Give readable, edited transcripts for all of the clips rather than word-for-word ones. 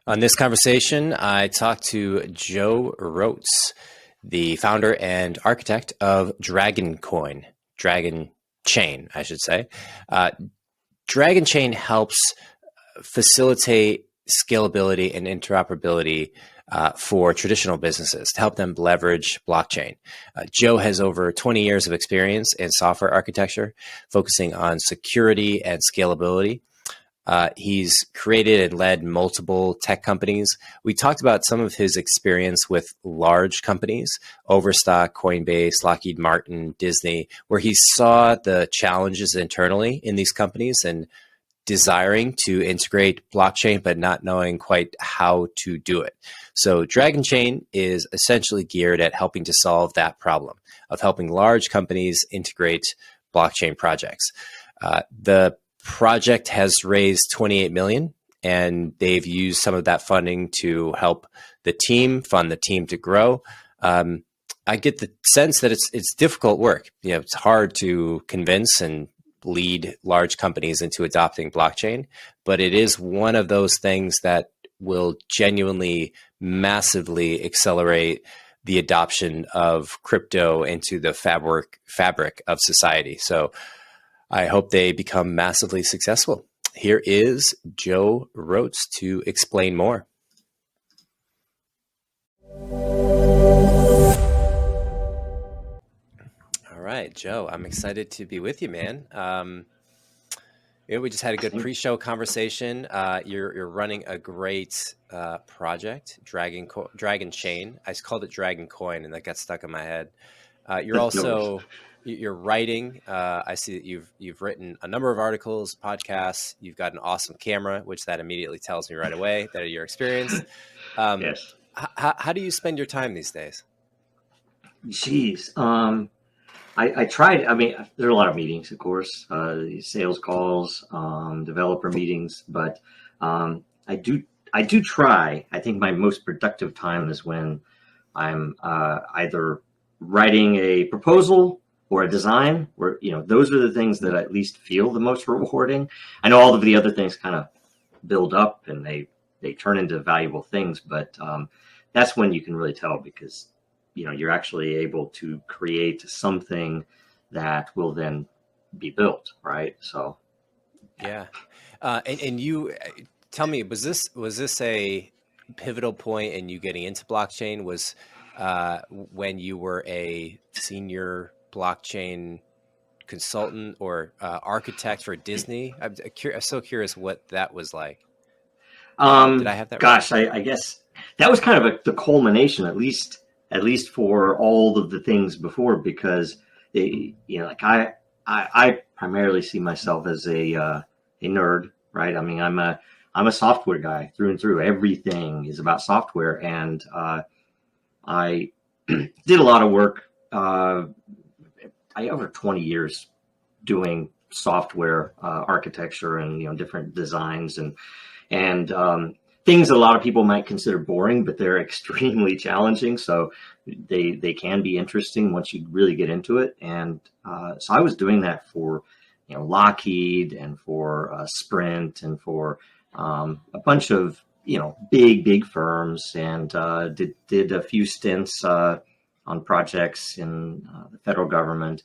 On this conversation, I talked to Joe Roets, the founder and architect of Dragon Chain, I should say. Dragon Chain helps facilitate scalability and interoperability for traditional businesses to help them leverage blockchain. Joe has over 20 years of experience in software architecture, focusing on security and scalability. He's created and led multiple tech companies. We talked about some of his experience with large companies, Overstock, Coinbase, Lockheed Martin, Disney, where he saw the challenges internally in these companies and desiring to integrate blockchain, but not knowing quite how to do it. So Dragon Chain is essentially geared at helping to solve that problem of helping large companies integrate blockchain projects. The project has raised 28 million, and they've used some of that funding to help the team fund the team to grow. I get the sense that it's difficult work. You know, it's hard to convince and lead large companies into adopting blockchain, but it is one of those things that will genuinely massively accelerate the adoption of crypto into the fabric of society. So I hope they become massively successful. Here is Joe Roets to explain more. All right, Joe, I'm excited to be with you, man. We just had a good pre-show conversation. You're running a great project, Dragon Chain. I called it Dragon Coin, and that got stuck in my head. You're also you're writing. I see that you've written a number of articles, podcasts. You've got an awesome camera, which that immediately tells me right away that you're experienced. Yes. How do you spend your time these days? Geez. I tried. I mean, there are a lot of meetings, of course, sales calls, developer meetings, but I do try. I think my most productive time is when I'm either writing a proposal or a design, where, you know, those are the things that I at least feel the most rewarding. I know all of the other things kind of build up and they turn into valuable things, but that's when you can really tell, because you know, you're actually able to create something that will then be built, right? So, yeah. And you tell me, was this a pivotal point in you getting into blockchain? Was when you were a senior blockchain consultant or architect for Disney? I'm so curious what that was like. Did I have that gosh, right? I guess that was kind of the culmination, at least for all of the things before, because you know, like I primarily see myself as a nerd, right? I mean, I'm a software guy through and through. Everything is about software, and I did a lot of work. I over 20 years doing software architecture and, you know, different designs and things that a lot of people might consider boring, but they're extremely challenging. So they can be interesting once you really get into it. And so I was doing that for, you know, Lockheed and for Sprint and for a bunch of, you know, big firms, and did a few stints on projects in the federal government.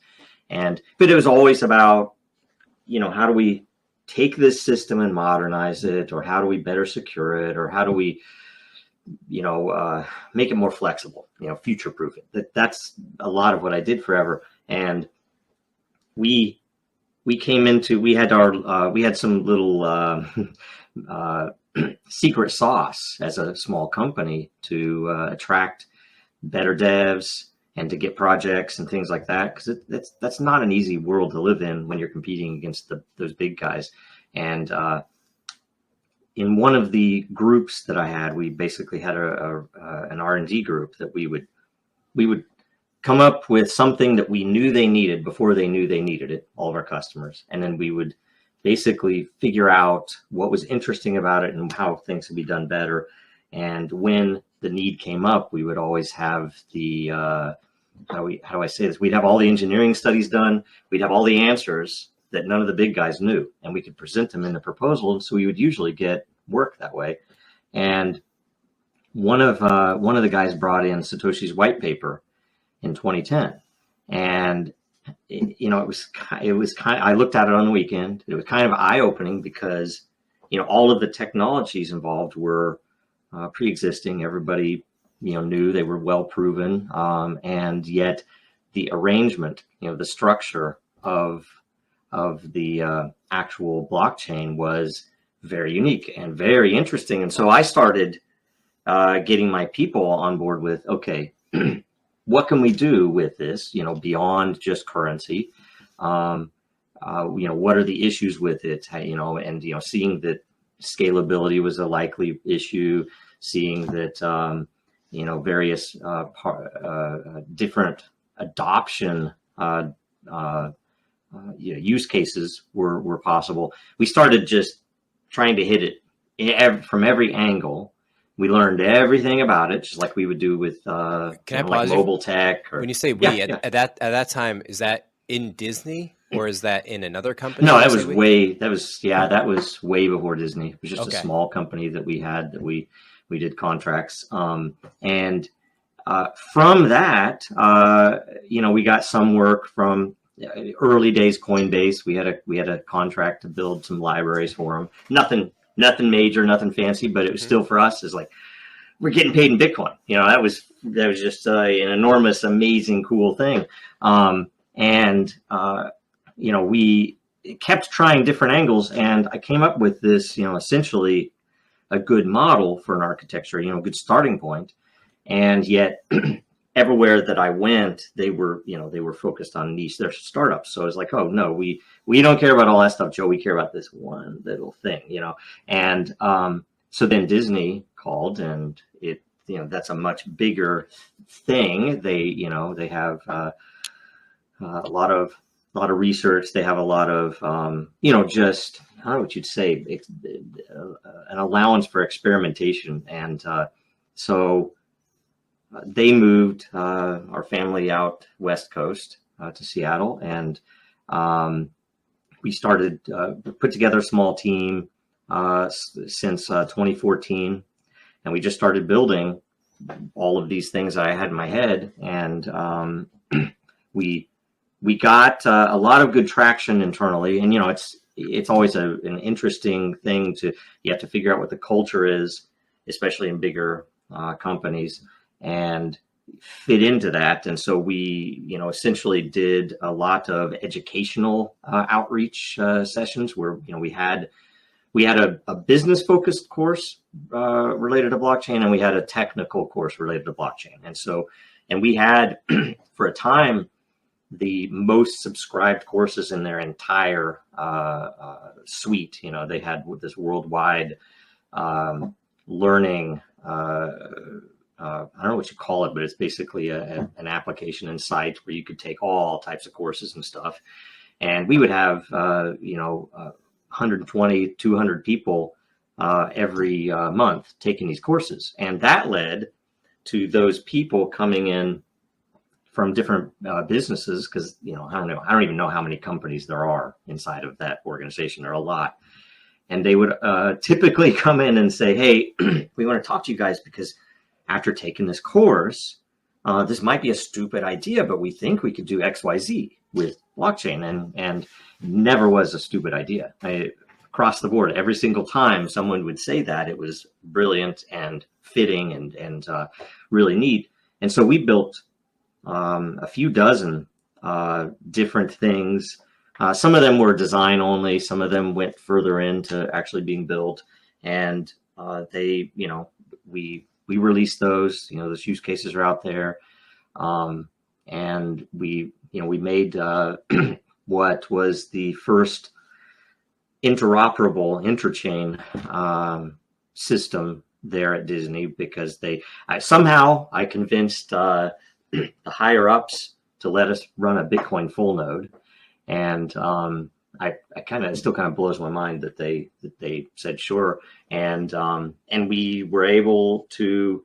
But it was always about, you know, how do we take this system and modernize it, or how do we better secure it, or how do we, you know, make it more flexible, you know, future proof it. That's a lot of what I did forever. And we had some little secret sauce as a small company to attract better devs and to get projects and things like that, because that's not an easy world to live in when you're competing against those big guys. And in one of the groups that I had, we basically had an R&D group that we would come up with something that we knew they needed before they knew they needed it, all of our customers, and then we would basically figure out what was interesting about it and how things could be done better. And when the need came up, we would always have the how do I say this? We'd have all the engineering studies done. We'd have all the answers that none of the big guys knew, and we could present them in the proposal. And so we would usually get work that way. And one of the guys brought in Satoshi's white paper in 2010, and it was kind. I looked at it on the weekend. It was kind of eye opening because all of the technologies involved were pre-existing. Everybody knew they were well proven, and yet the arrangement, the structure of the actual blockchain was very unique and very interesting. And so I started getting my people on board with, okay, what can we do with this, beyond just currency? What are the issues with it? And seeing that scalability was a likely issue, seeing that various different adoption use cases were possible. We started just trying to hit it from every angle. We learned everything about it, just like we would do with like mobile tech. When you say we, at that time, is that in Disney or is that in another company? No, that was way before Disney. It was just a small company that we had that we did contracts. And from that, we got some work from early days Coinbase. We had a contract to build some libraries for them. Nothing major, nothing fancy, but it was still, for us, is like, we're getting paid in Bitcoin. That was just an enormous, amazing, cool thing. We kept trying different angles, and I came up with this, essentially a good model for an architecture, a good starting point. And yet everywhere that I went, they were focused on niche. They're startups. So it's like, oh no, we don't care about all that stuff, Joe. We care about this one little thing, And so then Disney called, and it, that's a much bigger thing. They have a lot of research. They have a lot of just, I don't know what you'd say, an allowance for experimentation. And so they moved our family out West Coast to Seattle, and we started put together a small team since 2014, and we just started building all of these things that I had in my head, and we got a lot of good traction internally. And it's always an interesting thing you have to figure out what the culture is, especially in bigger companies, and fit into that. And so we, essentially did a lot of educational outreach sessions where, we had a business focused course related to blockchain, and we had a technical course related to blockchain. And we had for a time the most subscribed courses in their entire suite. They had this worldwide learning. I don't know what you call it, but it's basically an application and site where you could take all types of courses and stuff. And we would have, 120, 200 people every month taking these courses. And that led to those people coming in from different businesses, because, I don't even know how many companies there are inside of that organization. There are a lot. And they would typically come in and say, hey, we want to talk to you guys because after taking this course, this might be a stupid idea, but we think we could do XYZ with blockchain. And never was a stupid idea. Across the board, every single time someone would say that, it was brilliant and fitting and really neat. And so we built a few dozen different things. Some of them were design only. Some of them went further into actually being built. And we released those. Those use cases are out there, and we made what was the first interoperable interchain system there at Disney, because I convinced the higher ups to let us run a Bitcoin full node, and it still kind of blows my mind that they said sure, and we were able to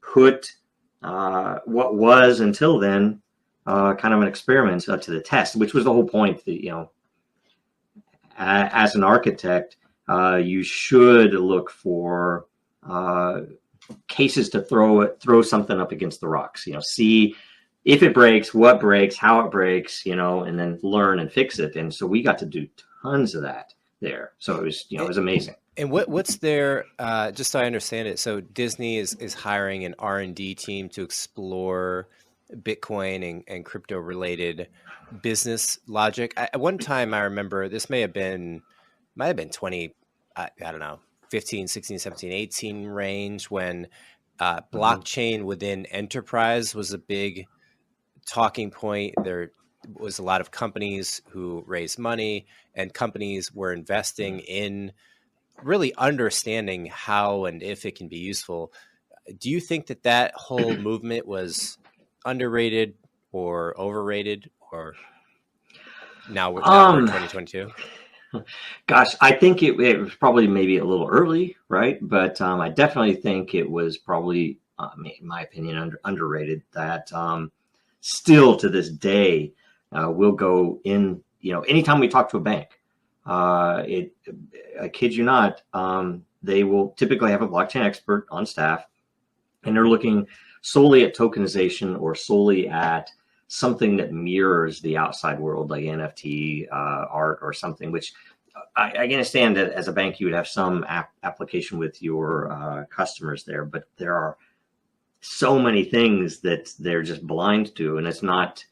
put what was until then kind of an experiment to the test, which was the whole point. That as an architect, you should look for cases to throw something up against the rocks. See if it breaks, what breaks, how it breaks, and then learn and fix it. And so we got to do tons of that there. So it was amazing. And what's their just so I understand it? So Disney is hiring an R&D team to explore Bitcoin and crypto related business logic. At one time, I remember this might have been 20, I don't know, 15, 16, 17, 18 range when blockchain within enterprise was a big talking point. There was a lot of companies who raised money and companies were investing in really understanding how and if it can be useful. Do you think that whole movement was underrated or overrated, or now we're 2022? Gosh, I think it was probably maybe a little early, right? But I definitely think it was probably, in my opinion, underrated. That still to this day, we'll go in. Anytime we talk to a bank, I kid you not, they will typically have a blockchain expert on staff, and they're looking solely at tokenization or solely at something that mirrors the outside world, like NFT, art, or something, which I understand that as a bank, you would have some application with your customers there, but there are so many things that they're just blind to. And it's not,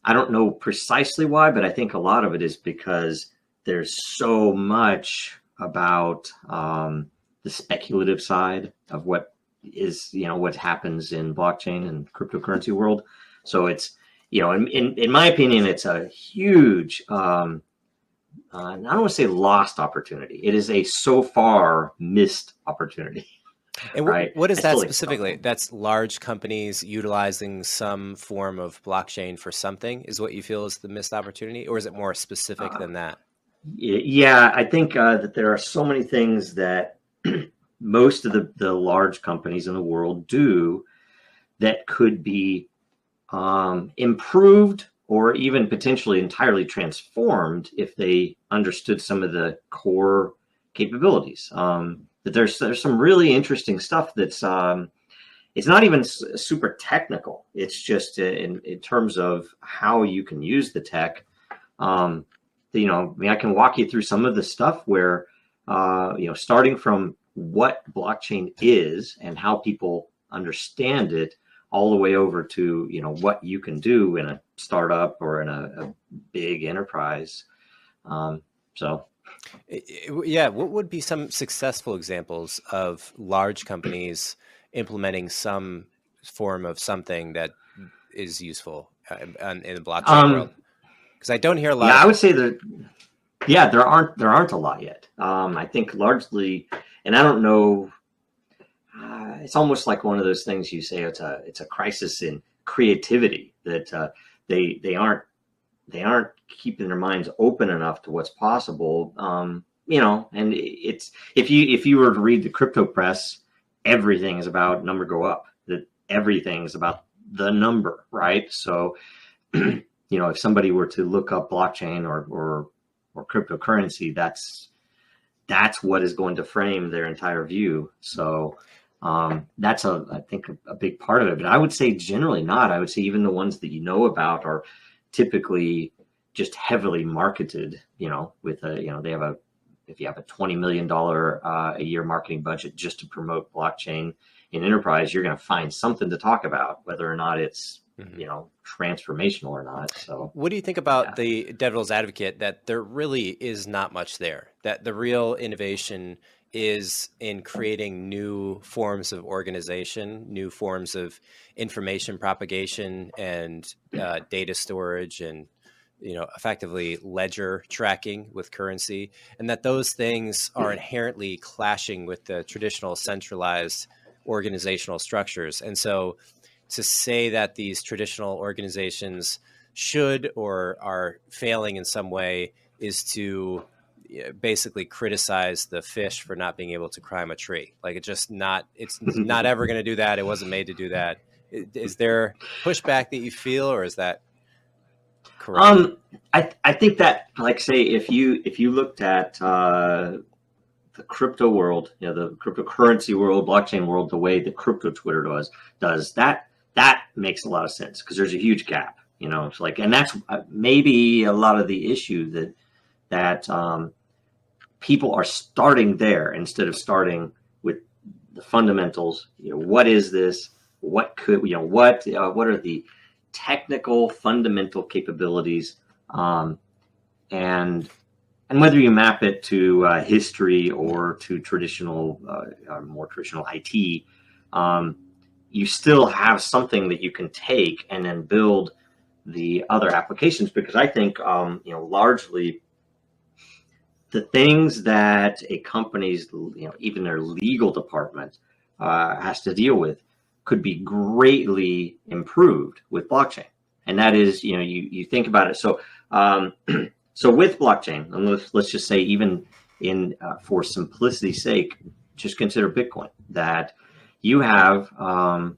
I don't know precisely why, but I think a lot of it is because there's so much about the speculative side of what is, what happens in blockchain and cryptocurrency world. So it's, in my opinion, it's a huge, I don't want to say lost opportunity. It is a so far missed opportunity. And right? What is that specifically? That's large companies utilizing some form of blockchain for something is what you feel is the missed opportunity, or is it more specific than that? Yeah, I think that there are so many things that most of the large companies in the world do that could be improved or even potentially entirely transformed if they understood some of the core capabilities. That there's some really interesting stuff that's it's not even super technical. It's just in terms of how you can use the tech. I can walk you through some of the stuff where starting from what blockchain is and how people understand it, all the way over to, what you can do in a startup or in a big enterprise. Yeah. What would be some successful examples of large companies implementing some form of something that is useful in the blockchain world? Because I don't hear a lot. Yeah, I would say that. Yeah, there aren't a lot yet. I think largely, and I don't know. It's almost like one of those things you say it's a crisis in creativity that they aren't keeping their minds open enough to what's possible. And it's if you were to read the crypto press, everything is about number go up. That everything is about the number, right? So, if somebody were to look up blockchain or cryptocurrency, that's what is going to frame their entire view. So. That's I think a big part of it, but I would say generally not. I would say even the ones that about are typically just heavily marketed, with they have if you have a $20 million a year marketing budget just to promote blockchain in enterprise, you're going to find something to talk about, whether or not it's, transformational or not. So what do you think about the devil's advocate that there really is not much there, that the real innovation is in creating new forms of organization, new forms of information propagation and data storage and, effectively ledger tracking with currency, and that those things are inherently clashing with the traditional centralized organizational structures. And so to say that these traditional organizations should or are failing in some way is to basically criticize the fish for not being able to climb a tree. Like it's not ever going to do that. It wasn't made to do that. Is there pushback that you feel, or is that correct? I think that, like, say, if you looked at the crypto world, the cryptocurrency world, blockchain world, the way that crypto Twitter does that makes a lot of sense, because there's a huge gap. It's like, and that's maybe a lot of the issue that people are starting there instead of starting with the fundamentals. What is this? What could what are the technical fundamental capabilities, and whether you map it to history or to more traditional IT, you still have something that you can take and then build the other applications. Because I think largely the things that a company's even their legal department has to deal with could be greatly improved with blockchain. And that is, you think about it. So so with blockchain, and let's just say, even for simplicity's sake, just consider Bitcoin, that you have an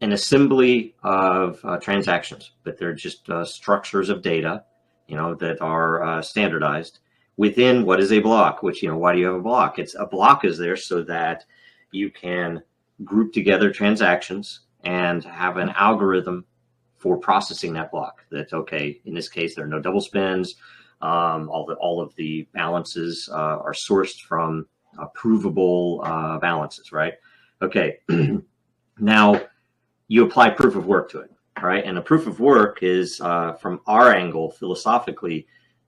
assembly of transactions, but they're just structures of data, that are standardized within what is a block. Which, why do you have a block? A block is there so that you can group together transactions and have an algorithm for processing that block. That's okay. In this case, there are no double spends. All of the balances are sourced from provable balances, right? Okay. Now you apply proof of work to it, all right? And a proof of work is, from our angle, philosophically,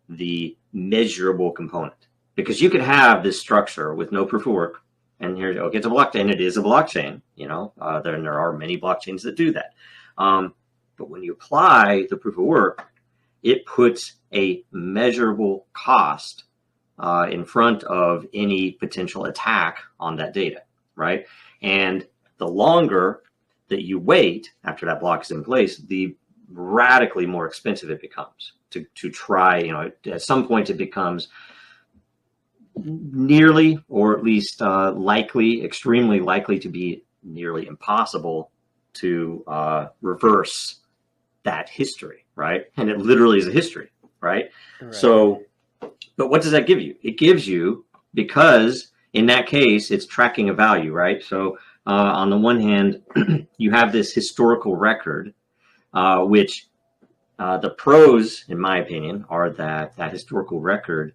the measurable component. Because you could have this structure with no proof of work, and here, okay, it's a blockchain. It is a blockchain. There are many blockchains that do that. But when you apply the proof of work, it puts a measurable cost in front of any potential attack on that data, right? And the longer that you wait after that block is in place, the radically more expensive it becomes to try. At some point it becomes nearly, or at least extremely likely to be nearly impossible to reverse that history, right? And it literally is a history, right? So, but what does that give you? It gives you, because in that case, it's tracking a value, right? So on the one hand, you have this historical record, which the pros, in my opinion, are that historical record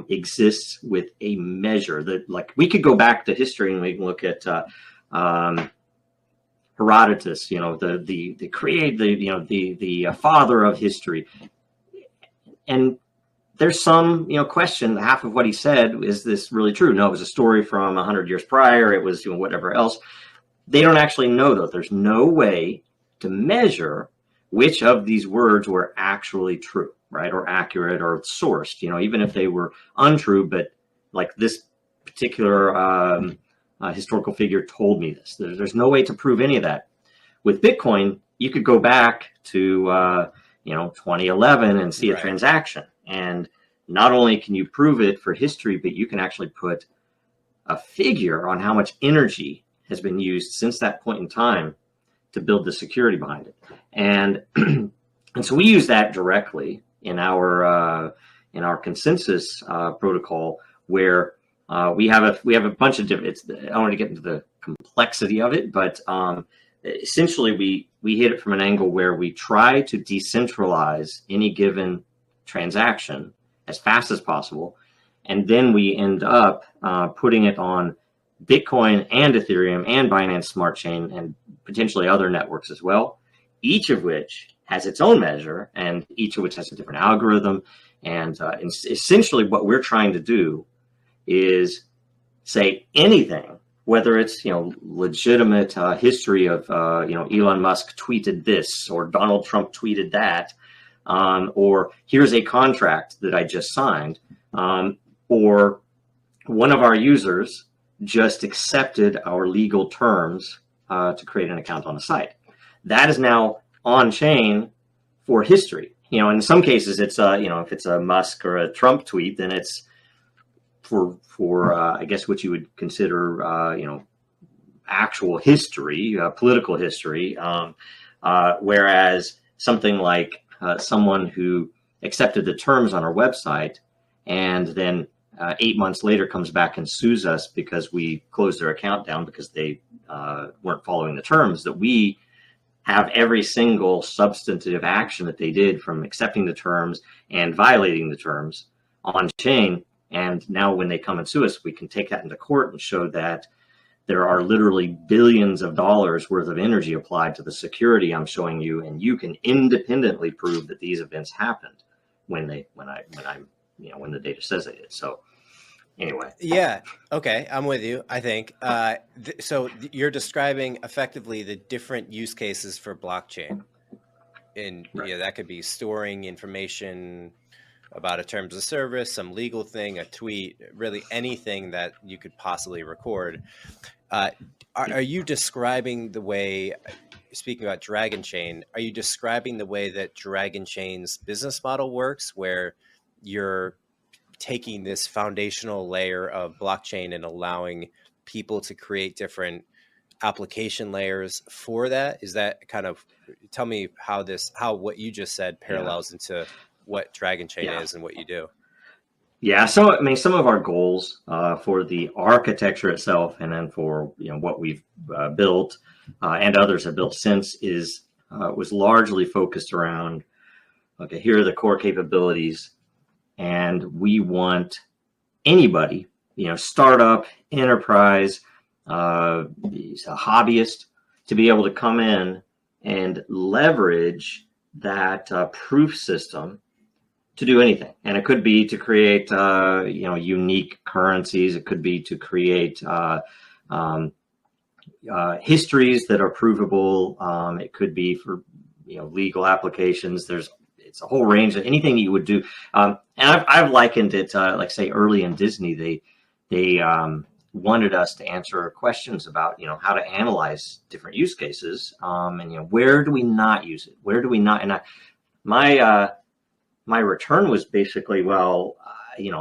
exists with a measure that, like, we could go back to history and we can look at Herodotus, the father of history, and there's some question. Half of what he said, is this really true? No, it was a story from 100 years prior. It was whatever else. They don't actually know, though. There's no way to measure which of these words were actually true, right, or accurate, or sourced. Even if they were untrue, but like this particular historical figure told me this. There's no way to prove any of that. With Bitcoin, you could go back to 2011 and see a transaction, and not only can you prove it for history, but you can actually put a figure on how much energy has been used since that point in time to build the security behind it. And and so we use that directly in our consensus protocol, where we have a bunch of different. I don't want to get into the complexity of it, but essentially we hit it from an angle where we try to decentralize any given transaction as fast as possible, and then we end up putting it on Bitcoin and Ethereum and Binance Smart Chain and potentially other networks as well, each of which has its own measure and each of which has a different algorithm. And essentially what we're trying to do is say anything, whether it's legitimate history of Elon Musk tweeted this, or Donald Trump tweeted that, or here's a contract that I just signed, or one of our users just accepted our legal terms to create an account on the site. That is now on chain for history. In some cases it's if it's a Musk or a Trump tweet, then it's for I guess what you would consider actual history, political history, whereas something like someone who accepted the terms on our website and then 8 months later comes back and sues us because we closed their account down because they weren't following the terms, that we have every single substantive action that they did, from accepting the terms and violating the terms, on chain. And now when they come and sue us, we can take that into court and show that there are literally billions of dollars worth of energy applied to the security I'm showing you, and you can independently prove that these events happened when the data says they did. So anyway. Yeah. Okay. I'm with you. I think. So you're describing effectively the different use cases for blockchain. And Right. that could be storing information about a terms of service, some legal thing, a tweet, really anything that you could possibly record. Are you describing the way, speaking about Dragonchain, are you describing the way that Dragonchain's business model works, where you're taking this foundational layer of blockchain and allowing people to create different application layers for that? Is that kind of, tell me how what you just said parallels into what Dragonchain is and what you do. Yeah, so I mean, some of our goals for the architecture itself, and then for what we've built and others have built since, was largely focused around, okay, here are the core capabilities, and we want anybody, startup, enterprise, a hobbyist, to be able to come in and leverage that proof system to do anything. And it could be to create, unique currencies. It could be to create histories that are provable. It could be for, legal applications. It's a whole range of anything you would do. And I've likened it, like say early in Disney, they wanted us to answer questions about, how to analyze different use cases. And, where do we not use it? Where do we not? And my return was basically, well, in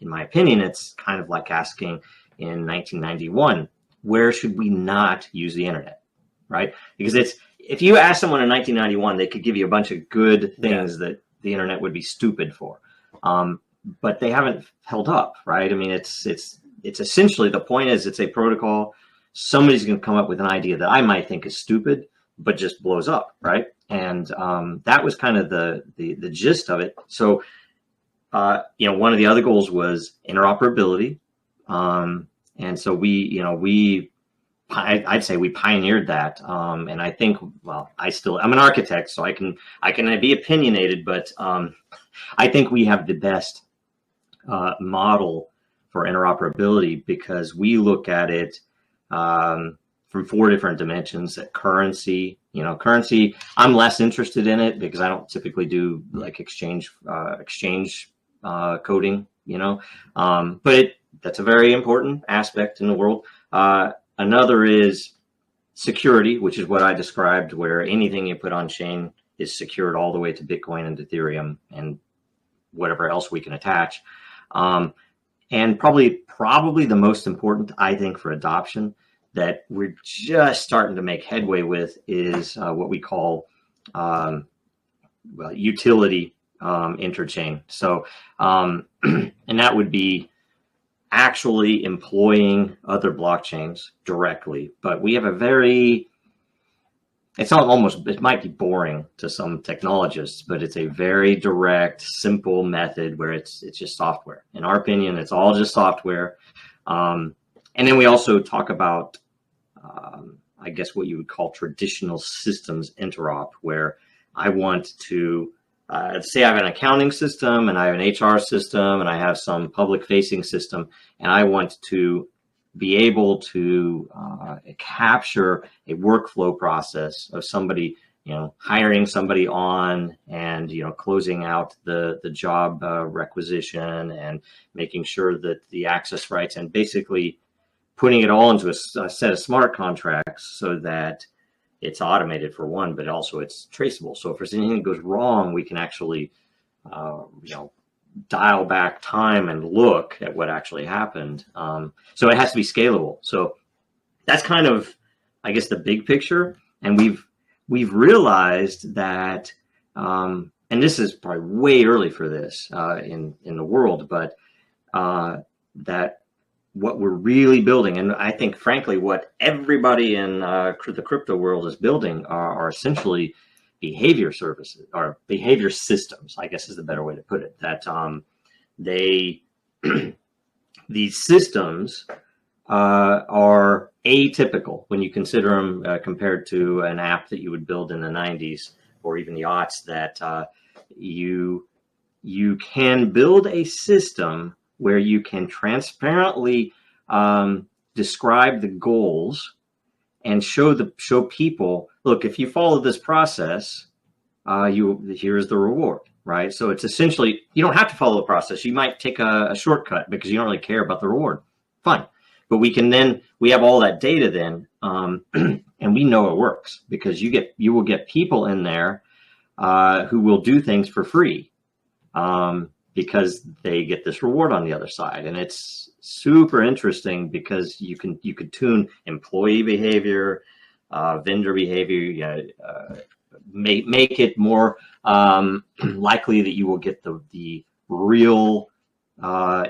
my opinion, it's kind of like asking in 1991, where should we not use the internet, right? Because if you ask someone in 1991, they could give you a bunch of good things that the internet would be stupid for, but they haven't held up, right? I mean, it's essentially, the point is, it's a protocol. Somebody's going to come up with an idea that I might think is stupid, but just blows up, right? And that was kind of the gist of it. So, one of the other goals was interoperability, and so I'd say we pioneered that. And I think, well, I'm an architect, so I can be opinionated, but I think we have the best model for interoperability, because we look at it from 4 different dimensions. At currency, I'm less interested in it because I don't typically do like exchange coding, but that's a very important aspect in the world. Another is security, which is what I described, where anything you put on chain is secured all the way to Bitcoin and Ethereum and whatever else we can attach. And probably the most important, I think, for adoption that we're just starting to make headway with is what we call utility interchain. So, and that would be actually employing other blockchains directly. But we have it might be boring to some technologists, but it's a very direct, simple method where it's just software. In our opinion, it's all just software. And then we also talk about, I guess, what you would call traditional systems interop, where I want to say I have an accounting system and I have an HR system and I have some public facing system, and I want to be able to capture a workflow process of somebody, hiring somebody on and, closing out the job requisition and making sure that the access rights, and basically putting it all into a set of smart contracts so that it's automated for one, but also it's traceable. So if there's anything that goes wrong, we can actually, dial back time and look at what actually happened. So it has to be scalable. So that's kind of, I guess, the big picture. And we've realized that, and this is probably way early for this in the world, but that what we're really building, and I think, frankly, what everybody in the crypto world is building are essentially behavior services or behavior systems, I guess is the better way to put it. That they these systems are atypical when you consider them compared to an app that you would build in the 90s or even the aughts, that you can build a system where you can transparently describe the goals and show people, look, if you follow this process, here's the reward, right? So it's essentially, you don't have to follow the process. You might take a shortcut because you don't really care about the reward. Fine. But we have all that data then, and we know it works because you will get people in there who will do things for free because they get this reward on the other side. And it's super interesting because you could tune employee behavior, vendor behavior, make it more likely that you will get the real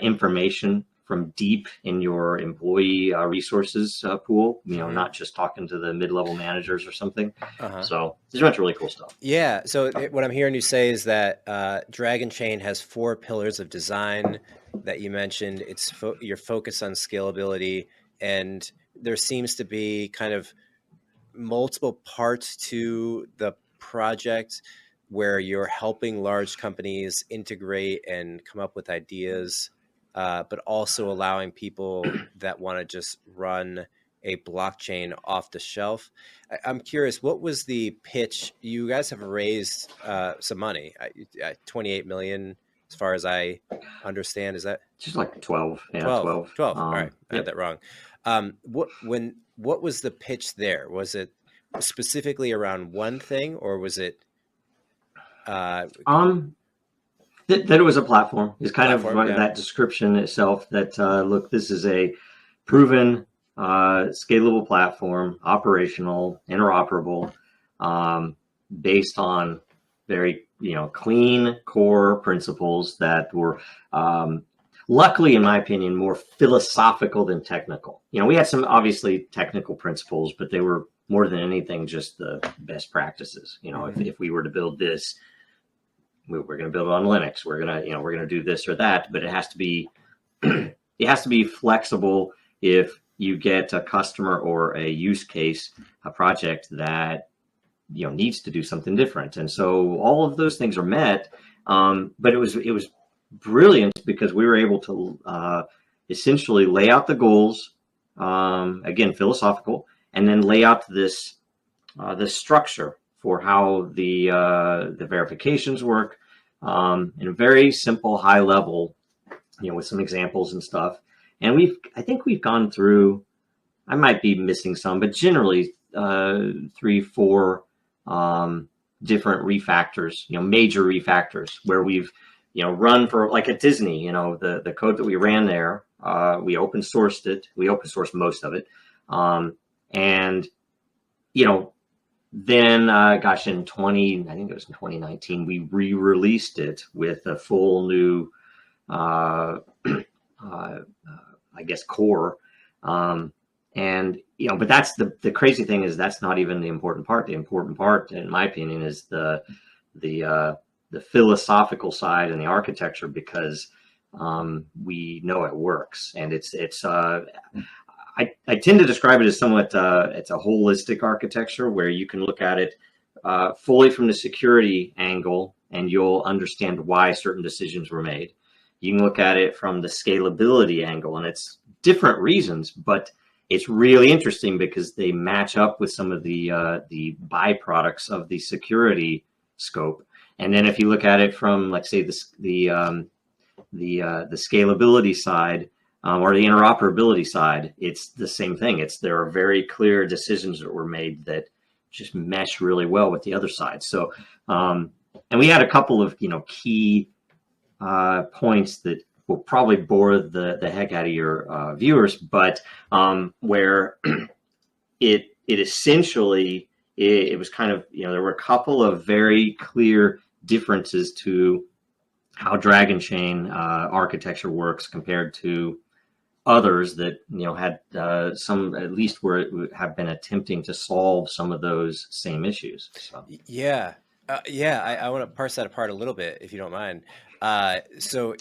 information from deep in your employee resources pool, not just talking to the mid-level managers or something. So there's a bunch of really cool stuff. Yeah. So what I'm hearing you say is that Dragonchain has 4 pillars of design that you mentioned. It's your focus on scalability, and there seems to be kind of multiple parts to the project where you're helping large companies integrate and come up with ideas, but also allowing people that want to just run a blockchain off the shelf. I'm curious, what was the pitch? You guys have raised some money, 28 million, as far as I understand. Is that just like 12? Yeah, 12. All right, I had that wrong. What was the pitch there? Was it specifically around one thing, or was it that it was a platform is kind of that description itself, that look, this is a proven scalable platform, operational, interoperable, based on very clean core principles that were luckily, in my opinion, more philosophical than technical. We had some obviously technical principles, but they were more than anything just the best practices. If we were to build this, we're going to build it on Linux. We're going to do this or that, but it has to be flexible if you get a customer or a use case, a project that needs to do something different. And so all of those things are met. But it was brilliant because we were able to essentially lay out the goals, again, philosophical, and then lay out this structure for how the verifications work, in a very simple, high level, with some examples and stuff. And I think we've gone through, I might be missing some, but generally 3-4 different refactors, major refactors where we've run for, like at Disney, the code that we ran there, we open sourced it. We open sourced most of it. And then, in I think it was in 2019, we re-released it with a full new, I guess, core. And, but that's the crazy thing is that's not even the important part. The important part, in my opinion, is the philosophical side and the architecture, because we know it works. And I tend to describe it as somewhat, it's a holistic architecture where you can look at it fully from the security angle and you'll understand why certain decisions were made. You can look at it from the scalability angle, and it's different reasons, but it's really interesting because they match up with some of the byproducts of the security scope. And then if you look at it from, let's say, the scalability side, or the interoperability side, it's the same thing. There are very clear decisions that were made that just mesh really well with the other side. So, and we had a couple of key points that will probably bore the heck out of your viewers, but where it essentially it was kind of there were a couple of very clear differences to how Dragonchain architecture works compared to others that had some, at least where have been attempting to solve some of those same issues. So Yeah. I want to parse that apart a little bit, if you don't mind. So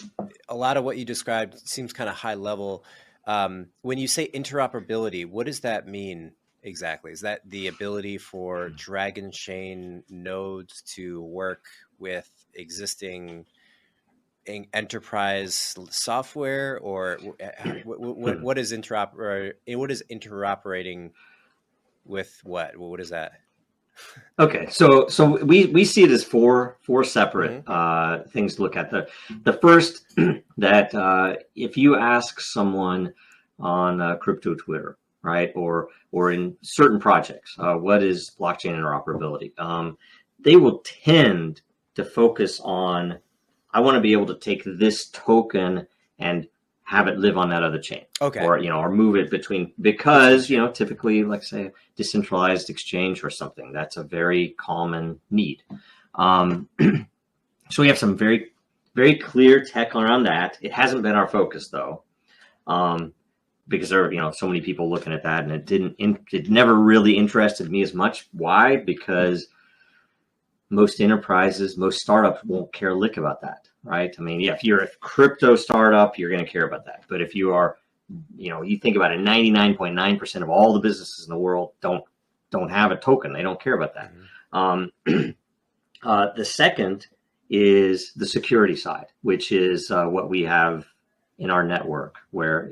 a lot of what you described seems kind of high level. When you say interoperability, what does that mean exactly? Is that the ability for Dragonchain nodes to work with existing enterprise software, or what is interoperating with what? What is that? okay, so we see it as four separate Mm-hmm. things to look at. The first that if you ask someone on crypto Twitter, right, or in certain projects, what is blockchain interoperability? They will tend to focus on, I want to be able to take this token and have it live on that other chain, Okay. or move it between, because typically, like say, decentralized exchange or something, that's a very common need. So we have some very, very clear tech around that. It hasn't been our focus though, because there are so many people looking at that, and it never really interested me as much. Why? Because most enterprises, most startups won't care a lick about that, right? I mean, yeah, if you're a crypto startup, you're going to care about that. But if you are, you think about it, 99.9% of all the businesses in the world don't have a token. They don't care about that. Mm-hmm. The second is the security side, which is what we have in our network, where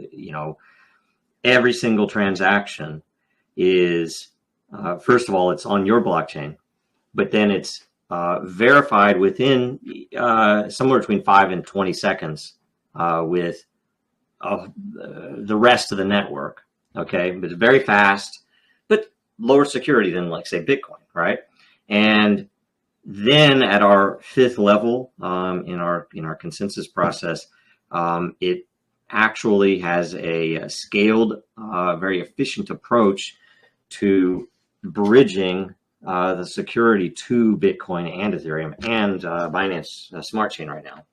every single transaction is, first of all, it's on your blockchain, but then it's verified within somewhere between 5 and 20 seconds with the rest of the network. Okay, but it's very fast, but lower security than, like, say, Bitcoin, right? And then at our fifth level in our consensus process, it actually has a scaled, very efficient approach to bridging the security to Bitcoin and Ethereum and Binance Smart Chain right now.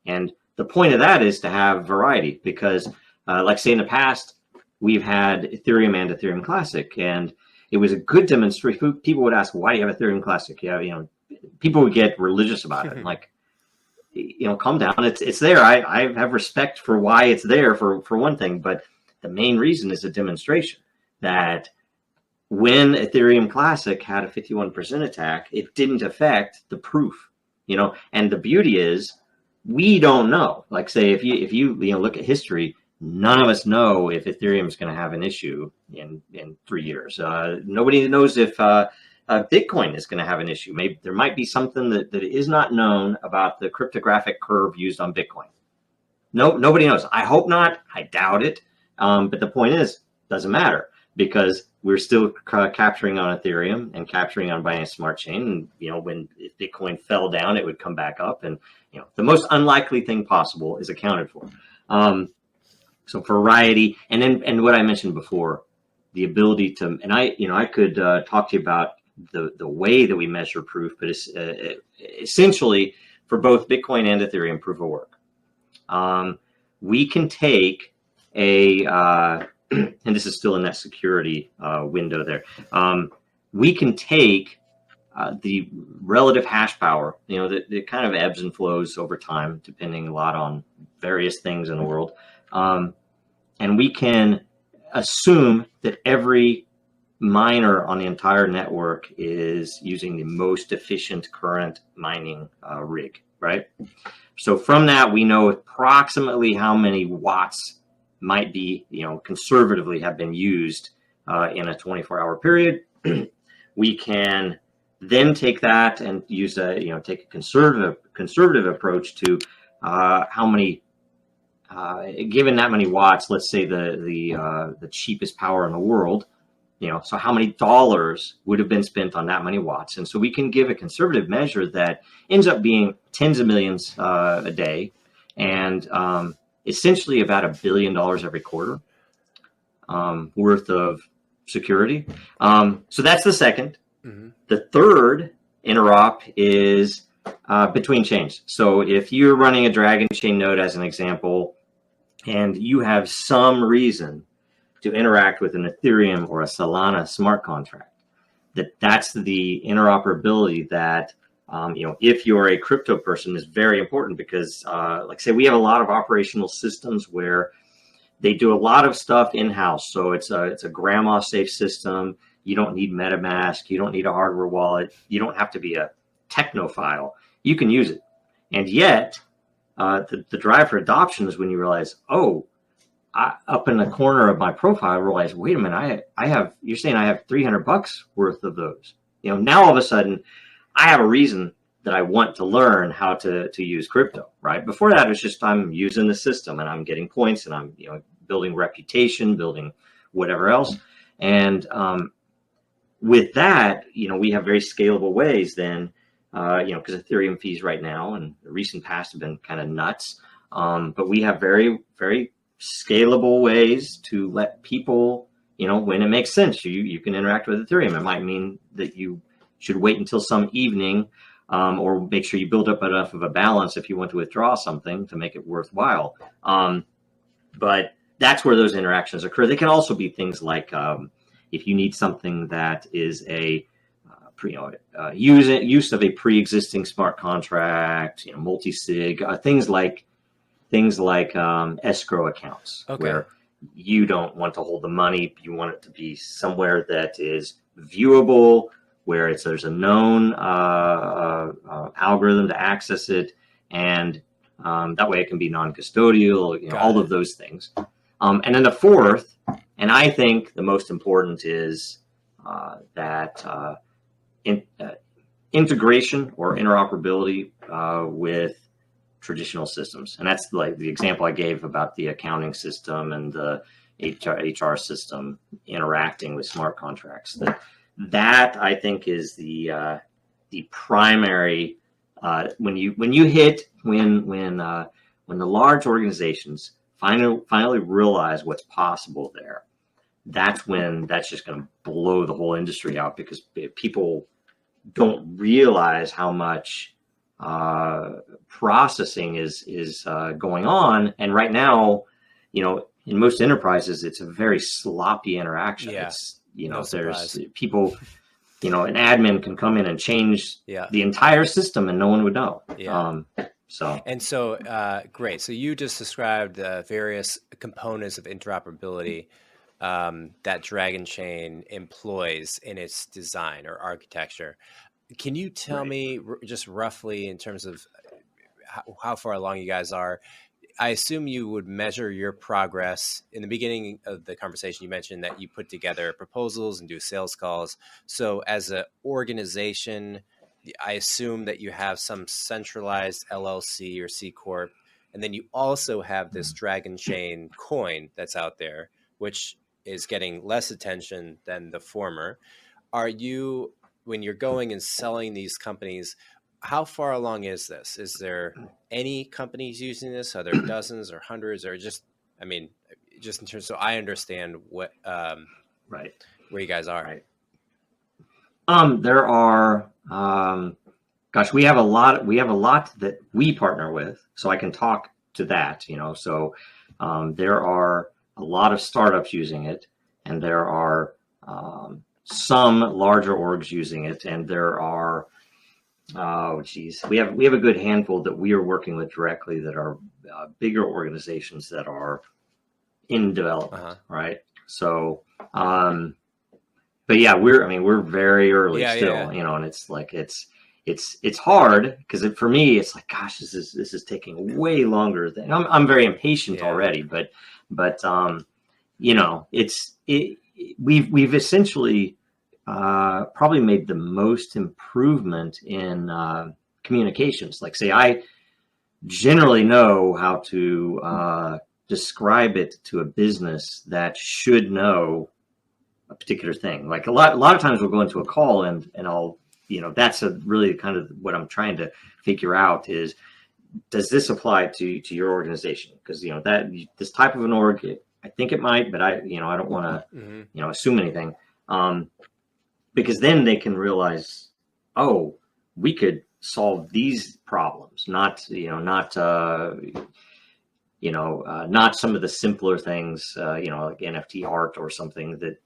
And the point of that is to have variety, because like say in the past, we've had Ethereum and Ethereum Classic, and it was a good demonstration. People would ask, why do you have Ethereum Classic? Yeah, people would get religious about it. Like, calm down. It's there. I have respect for why it's there for one thing, but the main reason is a demonstration that when Ethereum Classic had a 51% attack, it didn't affect the proof, and the beauty is we don't know. Like, say, if you look at history, none of us know if Ethereum is going to have an issue in 3 years. Nobody knows if Bitcoin is going to have an issue. Maybe there might be something that is not known about the cryptographic curve used on Bitcoin. No, nobody knows. I hope not. I doubt it. But the point is, doesn't matter, because we're still capturing on Ethereum and capturing on Binance Smart Chain. And, when Bitcoin fell down, it would come back up. And, the most unlikely thing possible is accounted for. So variety, and what I mentioned before, the ability to, and I could talk to you about the way that we measure proof, but it's essentially for both Bitcoin and Ethereum proof of work. We can take and this is still in that security window there. We can take the relative hash power, that it kind of ebbs and flows over time, depending a lot on various things in the world. And we can assume that every miner on the entire network is using the most efficient current mining rig, right? So from that, we know approximately how many watts might be, conservatively have been used in a 24-hour period. We can then take that and use take a conservative approach to how many, given that many watts, let's say the cheapest power in the world, so how many dollars would have been spent on that many watts? And so we can give a conservative measure that ends up being tens of millions a day, and essentially about $1 billion every quarter worth of security. So that's the second. Mm-hmm. The third interop is between chains. So if you're running a Dragonchain node as an example, and you have some reason to interact with an Ethereum or a Solana smart contract, that's the interoperability that, if you're a crypto person, is very important, because like say we have a lot of operational systems where they do a lot of stuff in-house. So it's a grandma safe system. You don't need MetaMask. You don't need a hardware wallet. You don't have to be a technophile. You can use it. And yet, the drive for adoption is when you realize, up in the corner of my profile, I realize, wait a minute, you're saying I have $300 worth of those. Now all of a sudden, I have a reason that I want to learn how to use crypto, right? Before that, it was just I'm using the system and I'm getting points and I'm building reputation, building whatever else. And with that, we have very scalable ways then, because Ethereum fees right now and the recent past have been kind of nuts. But we have very, very scalable ways to let people, when it makes sense, you can interact with Ethereum. It might mean that you should wait until some evening, or make sure you build up enough of a balance if you want to withdraw something to make it worthwhile. But that's where those interactions occur. They can also be things like if you need something that is a use of a pre-existing smart contract, multi-sig, things like escrow accounts, where you don't want to hold the money. You want it to be somewhere that is viewable, where there's a known algorithm to access it, and that way it can be non-custodial, all of those things. And then the fourth, and I think the most important, is that integration or interoperability with traditional systems. And that's like the example I gave about the accounting system and the HR system interacting with smart contracts. That I think is the primary when the large organizations finally realize what's possible there. That's when that's just going to blow the whole industry out, because people don't realize how much processing is going on. And right now, in most enterprises, it's a very sloppy interaction. Yeah. It's, there's people, an admin can come in and change the entire system and no one would know. Yeah. So great. So you just described various components of interoperability that Dragonchain employs in its design or architecture. Can you tell me just roughly, in terms of how far along you guys are? I assume you would measure your progress. In the beginning of the conversation, you mentioned that you put together proposals and do sales calls. So as an organization, I assume that you have some centralized LLC or C Corp, and then you also have this Dragonchain coin that's out there, which is getting less attention than the former. Are you, when you're going and selling these companies, how far along is this? Is there any companies using this? Are there dozens or hundreds, or just in terms, so I understand what, where you guys are. Right. There are, we have a lot that we partner with, so I can talk to that, so, there are a lot of startups using it, and there are, some larger orgs using it, and there are, we have a good handful that we are working with directly that are bigger organizations that are in development, right? So, but yeah, we're very early still, and it's like it's hard, because for me it's like, gosh, this is taking way longer than I'm very impatient already, but we've essentially probably made the most improvement in communications. Like, say, I generally know how to describe it to a business that should know a particular thing. Like a lot of times we'll go into a call and I'll, that's really kind of what I'm trying to figure out is, does this apply to your organization? Because that this type of an org, I think it might, but I don't want to assume anything. Because then they can realize, we could solve these problems, not not some of the simpler things, like NFT art or something that,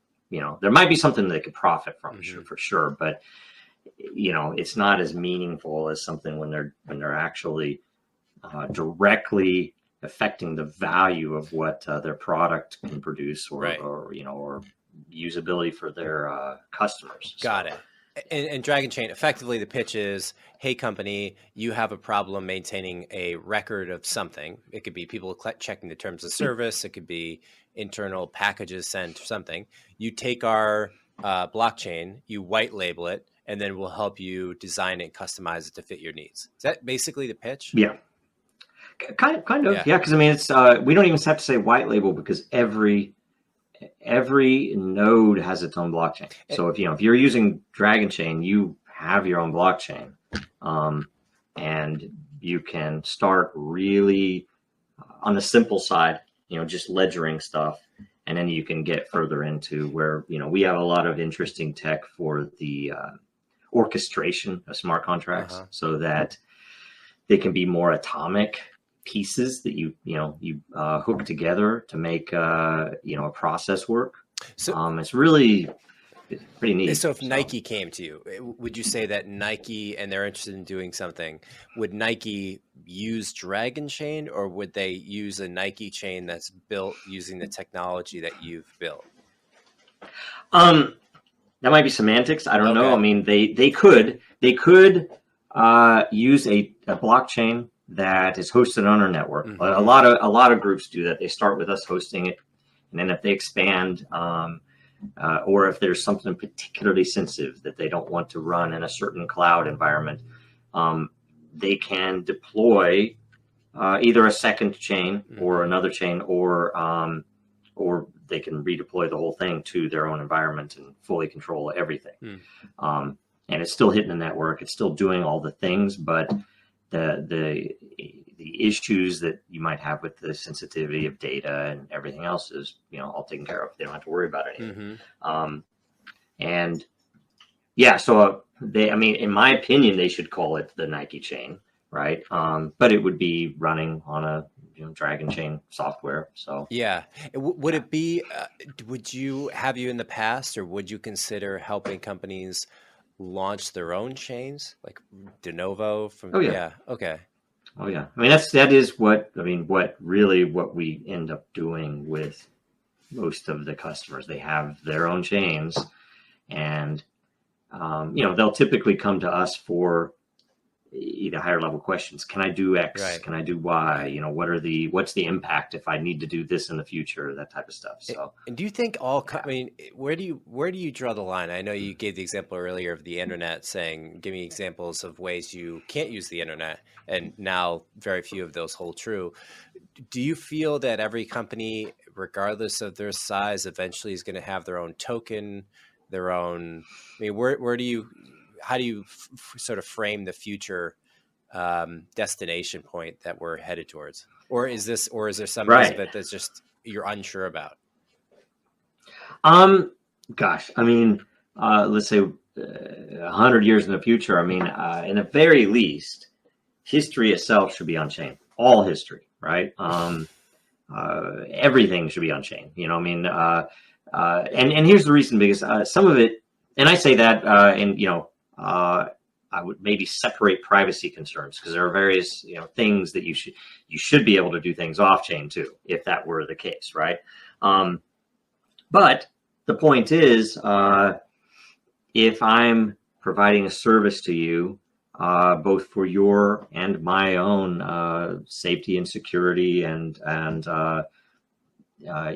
there might be something they could profit from, for sure, but it's not as meaningful as something when they're actually directly affecting the value of what their product can produce, or usability for their customers. Got it. And Dragonchain, effectively the pitch is, hey company, you have a problem maintaining a record of something. It could be people checking the terms of service. It could be internal packages sent or something. You take our blockchain, you white label it, and then we'll help you design it, customize it to fit your needs. Is that basically the pitch? Yeah. Kind of. Yeah. Because I mean, it's we don't even have to say white label, because every node has its own blockchain. So if you're using Dragonchain, you have your own blockchain, and you can start really on the simple side, just ledgering stuff, and then you can get further into where we have a lot of interesting tech for the orchestration of smart contracts, so that they can be more atomic pieces that you hook together to make a process work. So it's pretty neat. So if Nike came to you, would you say that Nike, and they're interested in doing something, would Nike use Dragonchain, or would they use a Nike chain that's built using the technology that you've built? That might be semantics. I don't know. I mean, they could use a blockchain that is hosted on our network. A lot of groups do that. They start with us hosting it, and then if they expand, or if there's something particularly sensitive that they don't want to run in a certain cloud environment, they can deploy either a second chain or another chain, or they can redeploy the whole thing to their own environment and fully control everything. And it's still hitting the network. It's still doing all the things, but the issues that you might have with the sensitivity of data and everything else is all taken care of. They don't have to worry about anything. And yeah, so in my opinion, they should call it the Nike chain, right? But it would be running on a Dragonchain software. So yeah, would it be? Would you in the past, or would you consider helping companies launch their own chains, like de novo from? Oh yeah. Okay. Oh yeah. I mean, that is what we end up doing with most of the customers. They have their own chains, and they'll typically come to us for either higher level questions. Can I do X? Right. Can I do Y? What's the impact if I need to do this in the future? That type of stuff. So, and do you think where do you draw the line? I know you gave the example earlier of the internet, saying, give me examples of ways you can't use the internet, and now very few of those hold true. Do you feel that every company, regardless of their size, eventually is going to have their own token, their own? I mean, how do you sort of frame the future destination point that we're headed towards? Or is there some piece of it that's just you're unsure about? Gosh, I mean, let's say 100 years in the future. I mean, in the very least, history itself should be on chain. All history, right? Everything should be on chain. And here's the reason, because some of it, and I say that, I would maybe separate privacy concerns, because there are various things that you should be able to do things off chain too, if that were the case, right? But the point is, if I'm providing a service to you, both for your and my own safety and security, and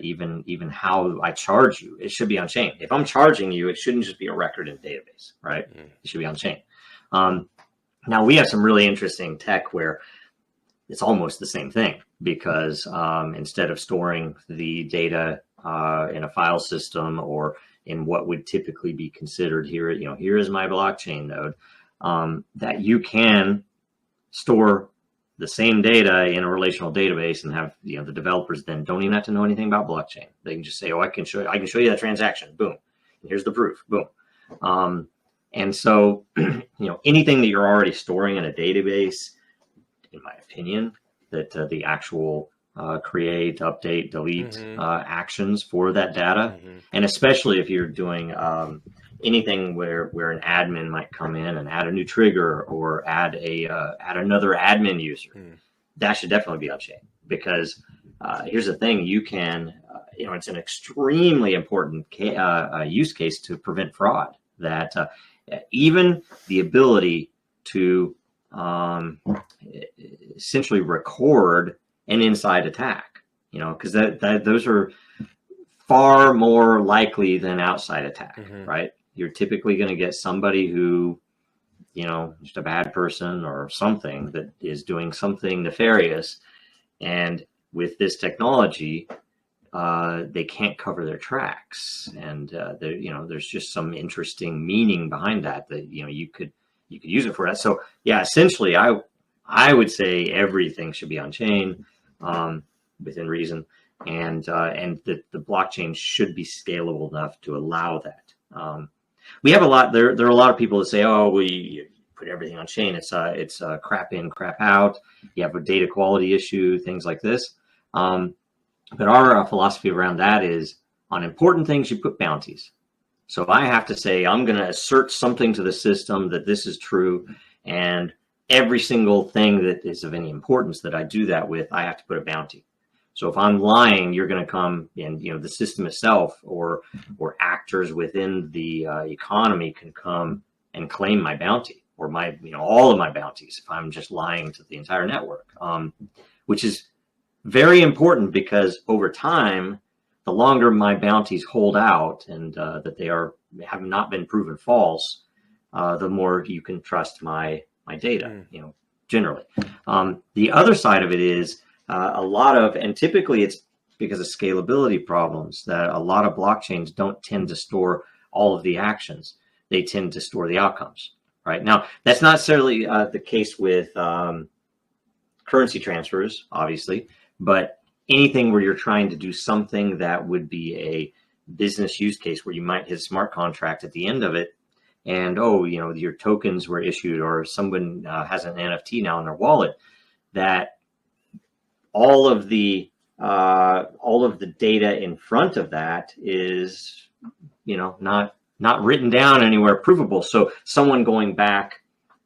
even how I charge you, it should be on chain. If I'm charging you, it shouldn't just be a record in a database, right? It should be on chain. Now we have some really interesting tech where it's almost the same thing, because instead of storing the data in a file system, or in what would typically be considered here is my blockchain node, that you can store the same data in a relational database, and have the developers then don't even have to know anything about blockchain. They can just say, I can show you that transaction. Boom. And here's the proof. Boom. And so, anything that you're already storing in a database, in my opinion, that the actual create, update, delete actions for that data, and especially if you're doing anything where an admin might come in and add a new trigger or add another admin user, that should definitely be on chain. Because here's the thing: you can, it's an extremely important use case to prevent fraud. That even the ability to essentially record an inside attack, because those are far more likely than outside attack, right? You're typically going to get somebody who, just a bad person or something that is doing something nefarious. And with this technology, they can't cover their tracks. And there's just some interesting meaning behind that you could use it for that. So yeah, essentially, I would say everything should be on chain, within reason, and the blockchain should be scalable enough to allow that. We have a lot. There are a lot of people that say, "Oh, we put everything on chain. It's crap in, crap out. You have a data quality issue, things like this." But our philosophy around that is, on important things, you put bounties. So if I have to say, I'm going to assert something to the system that this is true, and every single thing that is of any importance that I do that with, I have to put a bounty. So if I'm lying, you're going to come and, the system itself or actors within the economy can come and claim my bounty or my, all of my bounties if I'm just lying to the entire network, which is very important because over time, the longer my bounties hold out and that they have not been proven false, the more you can trust my data, generally. The other side of it is a lot of, and typically it's because of scalability problems, that a lot of blockchains don't tend to store all of the actions. They tend to store the outcomes, right? Now, that's not necessarily the case with currency transfers, obviously, but anything where you're trying to do something that would be a business use case where you might hit a smart contract at the end of it, and your tokens were issued, or someone has an NFT now in their wallet, that all of the data in front of that is not written down anywhere provable. So someone going back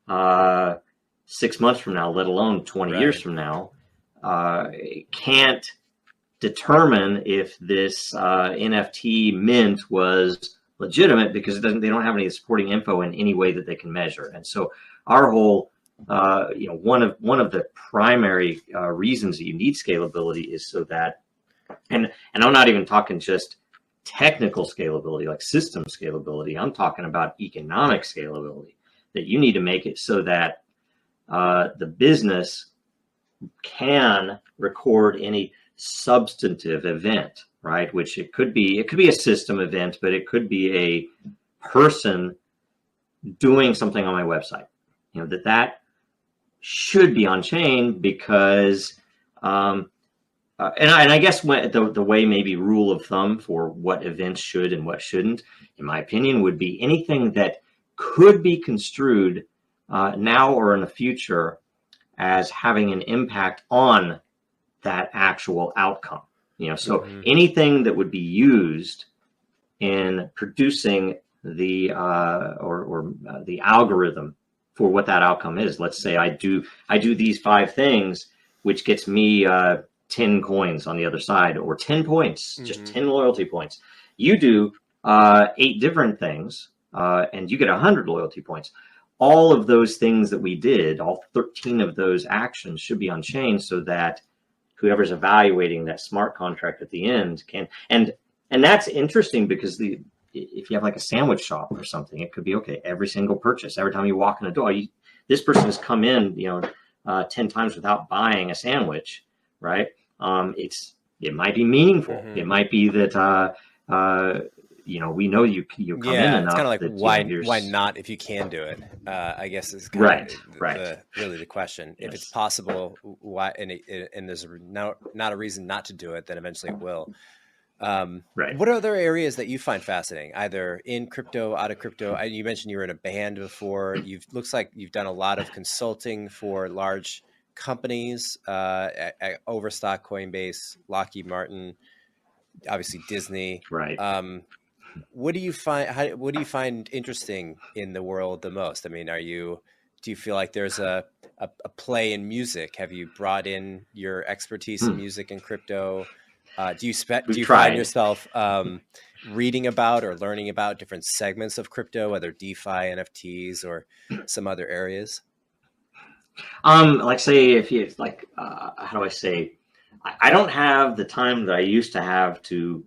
6 months from now, let alone 20 years from now, can't determine if this NFT mint was legitimate because they don't have any supporting info in any way that they can measure. And so our whole, one of the primary reasons that you need scalability is so that, and I'm not even talking just technical scalability, like system scalability. I'm talking about economic scalability, that you need to make it so that the business can record any substantive event, right? Which it could be a system event, but it could be a person doing something on my website. That should be on chain because, and I guess the way maybe rule of thumb for what events should and what shouldn't, in my opinion, would be anything that could be construed now or in the future as having an impact on that actual outcome. So anything that would be used in producing the the algorithm for what that outcome is. Let's say I do these 5 things, which gets me 10 coins on the other side, or 10 points, just 10 loyalty points. You do 8 different things, and you get 100 loyalty points. All of those things that we did, all 13 of those actions should be on chain so that whoever's evaluating that smart contract at the end can, and that's interesting because if you have like a sandwich shop or something, it could be, okay, every single purchase, every time you walk in the door, this person has come in, 10 times without buying a sandwich, right? It might be meaningful. It might be that, we know you come in enough. It's kind of like, that, why not if you can do it? I guess is right. Really the question. Yes. If it's possible, why? And there's not a reason not to do it, then eventually it will. Right. What are other areas that you find fascinating, either in crypto, out of crypto? You mentioned you were in a band before. Looks like you've done a lot of consulting for large companies, at Overstock, Coinbase, Lockheed Martin, obviously Disney. Right. What do you find? What do you find interesting in the world the most? I mean, do you feel like there's a play in music? Have you brought in your expertise in music and crypto? Do We've you find tried. yourself reading about or learning about different segments of crypto, whether DeFi, NFTs, or some other areas? Like say if you like, how do I say? I don't have the time that I used to have to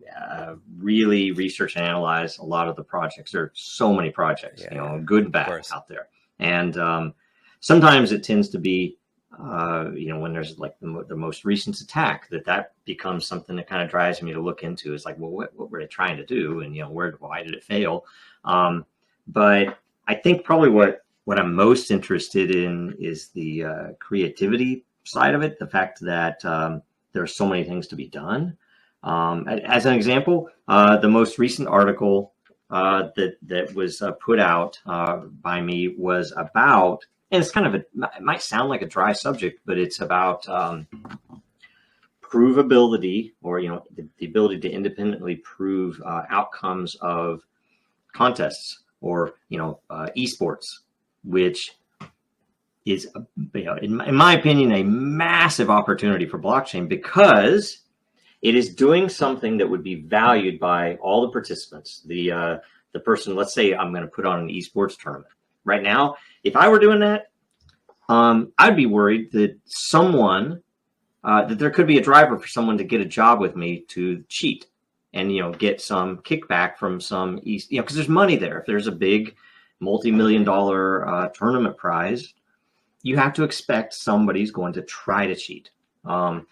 really research and analyze a lot of the projects. There are so many projects, Yeah, good and of bad course. out there, and sometimes it tends to be, when there's like the most recent attack, that becomes something that kind of drives me to look into. It's like, well, what were they trying to do, and why did it fail? But I think probably what I'm most interested in is the creativity side of it. The fact that there are so many things to be done. As an example, the most recent article that was put out by me was about, and it's kind of it might sound like a dry subject, but it's about provability, or the ability to independently prove outcomes of contests, or esports, which is, in my opinion, a massive opportunity for blockchain, because it is doing something that would be valued by all the participants. The person, let's say I'm going to put on an esports tournament right now. If I were doing that, I'd be worried that that there could be a driver for someone to get a job with me to cheat and get some kickback from some because there's money there. If there's a big multi-million-dollar tournament prize, you have to expect somebody's going to try to cheat. And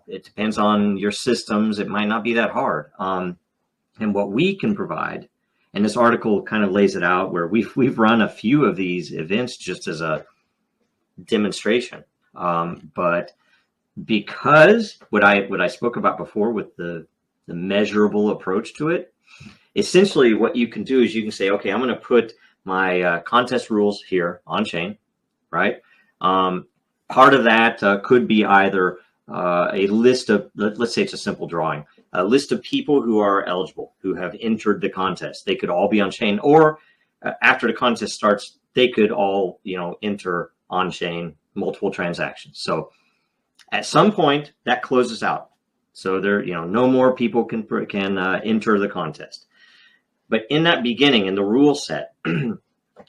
it depends on your systems. It might not be that hard. And what we can provide, and this article kind of lays it out, where we've run a few of these events just as a demonstration. But because what I spoke about before with the measurable approach to it, essentially what you can do is you can say, okay, I'm going to put my contest rules here on chain, right? Part of that could be either a list of, let's say it's a simple drawing, a list of people who are eligible, who have entered the contest. They could all be on chain, or after the contest starts, they could all, enter on chain multiple transactions. So at some point that closes out. So there, no more people can enter the contest. But in that beginning, in the rule set,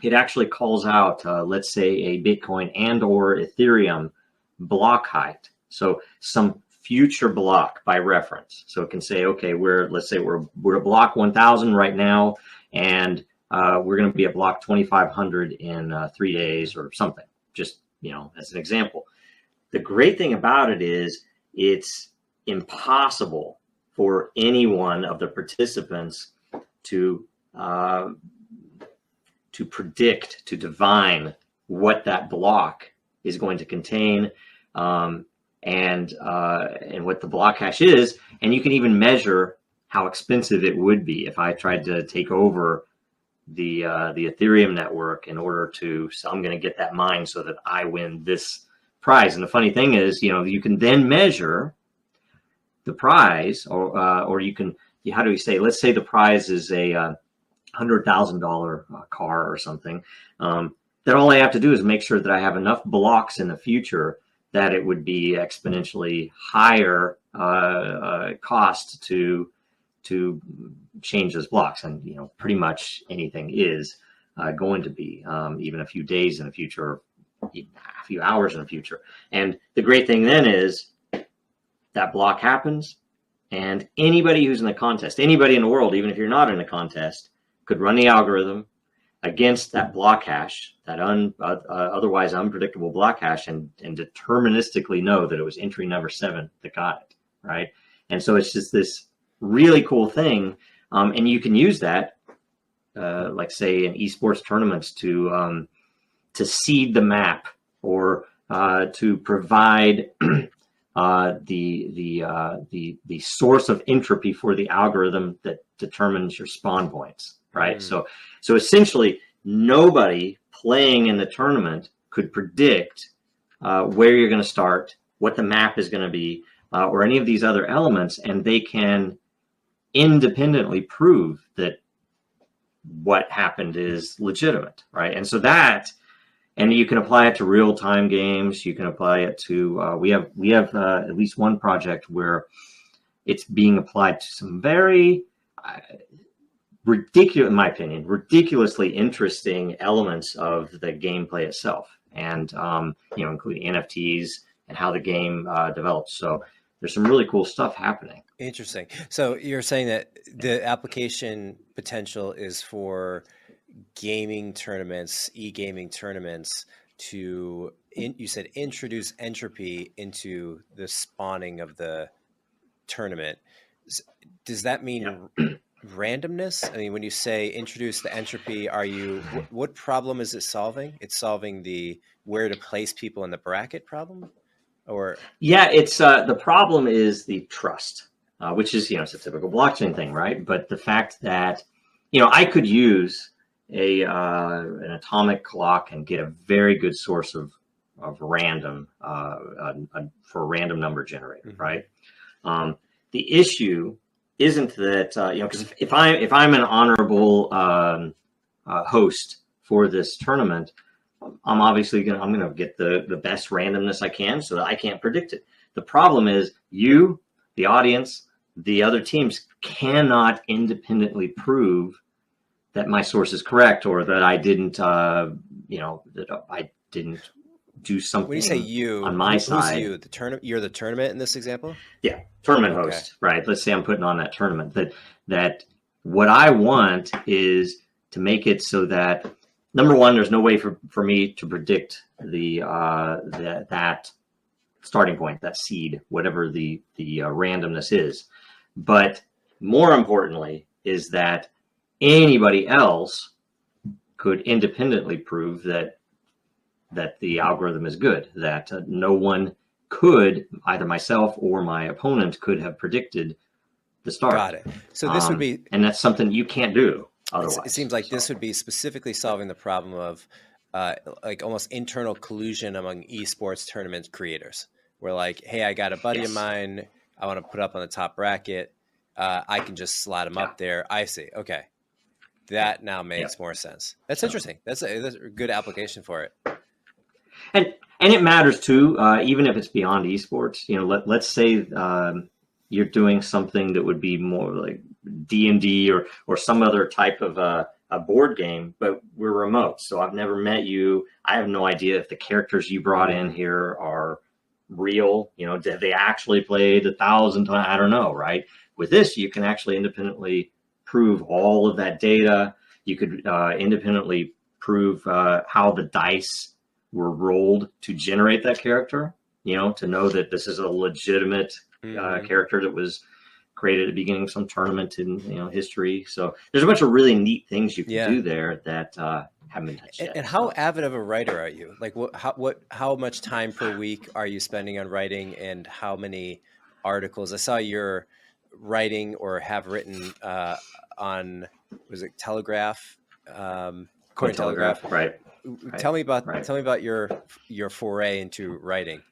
it actually calls out, let's say, a Bitcoin and or Ethereum block height. So some future block by reference. So it can say, okay, let's say we're at block 1,000 right now, and we're going to be at block 2,500 in 3 days or something. Just as an example. The great thing about it is it's impossible for any one of the participants to predict, to divine what that block is going to contain, and what the block hash is. And you can even measure how expensive it would be if I tried to take over the Ethereum network in order to, so I'm going to get that mine so that I win this prize. And the funny thing is, you can then measure the prize, or you can, how do we say, let's say the prize is a $100,000 car or something. Then all I have to do is make sure that I have enough blocks in the future that it would be exponentially higher cost to change those blocks. And pretty much anything is going to be, even a few days in the future, even a few hours in the future. And the great thing then is that block happens, and anybody who's in the contest, anybody in the world, even if you're not in a contest, could run the algorithm against that block hash, that otherwise unpredictable block hash, and deterministically know that it was entry number 7 that got it, right? And so it's just this really cool thing, and you can use that, like say in esports tournaments, to seed the map, or to provide the source of entropy for the algorithm that determines your spawn points, right? So essentially, nobody playing in the tournament could predict where you're going to start, what the map is going to be, or any of these other elements, and they can independently prove that what happened is legitimate, right? And so and you can apply it to real-time games. You can apply it to we have at least one project where it's being applied to some very ridiculous, in my opinion, ridiculously interesting elements of the gameplay itself, and including NFTs and how the game develops. So there's some really cool stuff happening. Interesting. So you're saying that the application potential is for gaming tournaments, e-gaming tournaments, to you said introduce entropy into the spawning of the tournament. Does that mean randomness? I mean, when you say introduce the entropy, what problem is it solving? It's solving the where to place people in the bracket problem, or it's the problem is the trust, which is it's a typical blockchain thing, right? But the fact that I could use an atomic clock and get a very good source of random for a random number generator, right? The issue isn't that because if I'm an honorable host for this tournament, I'm obviously I'm going to get the best randomness I can so that I can't predict it. The problem is you, the audience, the other teams cannot independently prove that my source is correct, or that I didn't, that I didn't do something. When you say you on my side, who's you? The tournament? You're the tournament in this example. Yeah, tournament host, right? Let's say I'm putting on that tournament. That what I want is to make it so that number one, there's no way for me to predict that starting point, that seed, whatever the randomness is. But more importantly, is that anybody else could independently prove that the algorithm is good, that no one could, either myself or my opponent, could have predicted the start. Got it. So this would be, and that's something you can't do otherwise. It seems like this would be specifically solving the problem of like almost internal collusion among esports tournament creators, where like, hey, I got a buddy of mine, I want to put up on the top bracket, I can just slot him up there. I see. Okay. That now makes more sense. That's interesting. That's a good application for it. And it matters too, even if it's beyond esports. Let's say you're doing something that would be more like D&D or some other type of a board game, but we're remote, so I've never met you. I have no idea if the characters you brought in here are real. Did they actually played 1,000 times? I don't know, right? With this, you can actually independently prove all of that data. You could independently prove how the dice were rolled to generate that character, to know that this is a legitimate character that was created at the beginning of some tournament in history. So there's a bunch of really neat things you can do there that haven't been touched yet. And how avid of a writer are you? Like how much time per week are you spending on writing, and how many articles? I saw you're writing or have written on, was it Telegraph? Cointelegraph, right. Tell me about your foray into writing.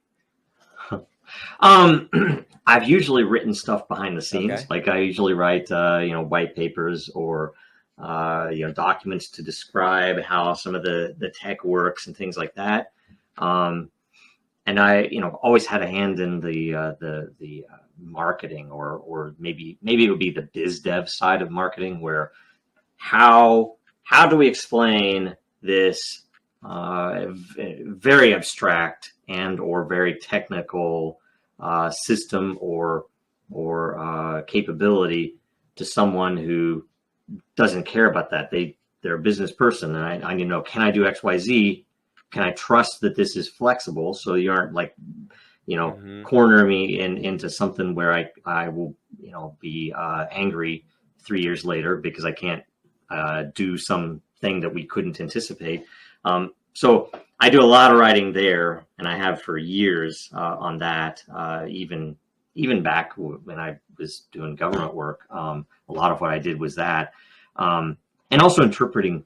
I've usually written stuff behind the scenes. Okay. Like I usually write, white papers or, documents to describe how some of the tech works and things like that. And I, always had a hand in the marketing or maybe it would be the biz dev side of marketing, where how do we explain this very abstract and or very technical system or capability to someone who doesn't care about that. They're a business person, and I need to know, can I do XYZ? Can I trust that this is flexible so you aren't like, corner me into something where I will, be angry 3 years later because I can't do something that we couldn't anticipate. So I do a lot of writing there, and I have for years on that. Even back when I was doing government work, a lot of what I did was that, and also interpreting